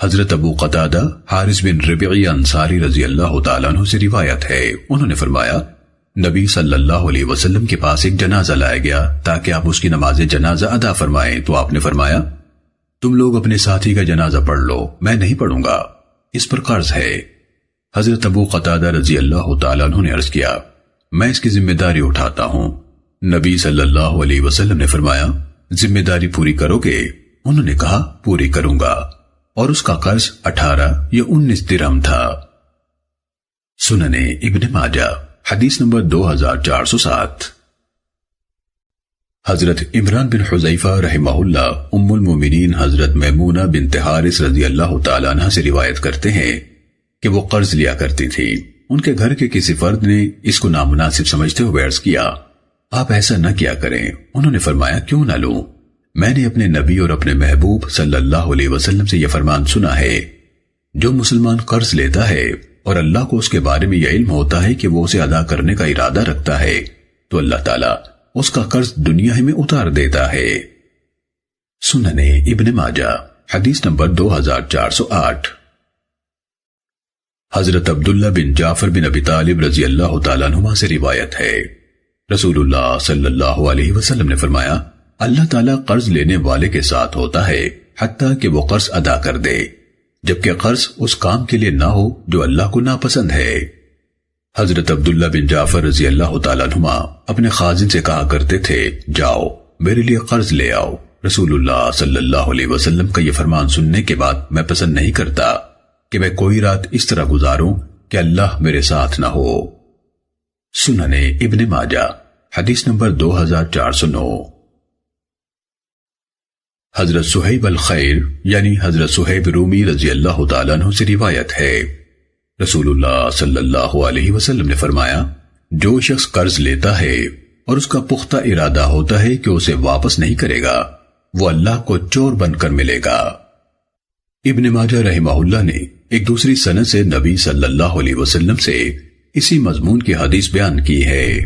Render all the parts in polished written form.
حضرت ابو قتادہ حارث بن ربعی انصاری رضی اللہ تعالیٰ عنہ سے روایت ہے، انہوں نے فرمایا نبی صلی اللہ علیہ وسلم کے پاس ایک جنازہ لایا گیا تاکہ آپ اس کی نماز جنازہ ادا فرمائیں، تو آپ نے فرمایا تم لوگ اپنے ساتھی کا جنازہ پڑھ لو، میں نہیں پڑھوں گا، اس پر قرض ہے۔ حضرت ابو قتادہ رضی اللہ تعالیٰ عنہ نے عرض کیا میں اس کی ذمہ داری اٹھاتا ہوں۔ نبی صلی اللہ علیہ وسلم نے فرمایا ذمہ داری پوری کرو گے؟ انہوں نے کہا پوری کروں گا، اور اس کا قرض 18 یا 19 درہم تھا۔ سننے ابن ماجہ حدیث نمبر 2407۔ حضرت عمران بن حذیفہ رحمہ اللہ ام المومنین حضرت میمونہ بنت حارث رضی اللہ تعالیٰ عنہ سے روایت کرتے ہیں کہ وہ قرض لیا کرتی تھی۔ ان کے گھر کے کسی فرد نے اس کو نامناسب سمجھتے ہوئے عرض کیا آپ ایسا نہ کیا کریں۔ انہوں نے فرمایا کیوں نہ لوں؟ میں نے اپنے نبی اور اپنے محبوب صلی اللہ علیہ وسلم سے یہ فرمان سنا ہے جو مسلمان قرض لیتا ہے اور اللہ کو اس کے بارے میں یہ علم ہوتا ہے کہ وہ اسے ادا کرنے کا ارادہ رکھتا ہے تو اللہ تعالیٰ اس کا قرض دنیا ہی میں اتار دیتا ہے۔ سننے ابن ماجہ حدیث نمبر 2408۔ حضرت عبداللہ بن جعفر بن ابی طالب رضی اللہ تعالیٰ عنہ سے روایت ہے رسول اللہ صلی اللہ علیہ وسلم نے فرمایا اللہ تعالیٰ قرض لینے والے کے ساتھ ہوتا ہے حتیٰ کہ وہ قرض ادا کر دے، جبکہ قرض اس کام کے لیے نہ ہو جو اللہ کو ناپسند ہے۔ حضرت عبداللہ بن جعفر رضی اللہ تعالیٰ عنہ اپنے خازن سے کہا کرتے تھے جاؤ میرے لیے قرض لے آؤ۔ رسول اللہ صلی اللہ علیہ وسلم کا یہ فرمان سننے کے بعد میں پسند نہیں کرتا کہ میں کوئی رات اس طرح گزاروں کہ اللہ میرے ساتھ نہ ہو۔ سننے ابن ماجہ حدیث نمبر 2409۔ حضرت صہیب الخیر یعنی حضرت صہیب رومی رضی اللہ تعالیٰ عنہ سے روایت ہے رسول اللہ صلی اللہ علیہ وسلم نے فرمایا جو شخص قرض لیتا ہے اور اس کا پختہ ارادہ ہوتا ہے کہ اسے واپس نہیں کرے گا وہ اللہ کو چور بن کر ملے گا۔ ابن ماجہ رحمہ اللہ نے ایک دوسری سند سے نبی صلی اللہ علیہ وسلم سے اسی مضمون کی حدیث بیان کی ہے۔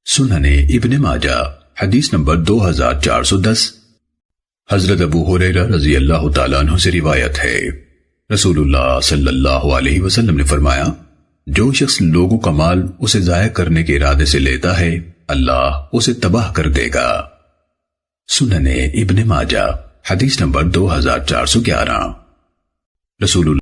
سننے ابن ماجہ حدیث نمبر 2410۔ حضرت ابو ہریرہ رضی اللہ تعالیٰ عنہ سے روایت ہے رسول اللہ صلی اللہ علیہ وسلم نے فرمایا جو شخص لوگوں کا مال اسے ضائع کرنے کے ارادے سے لیتا ہے اللہ اسے تباہ کر دے گا۔ سننے ابن ماجہ حدیث نمبر 2411۔ رسول اللہ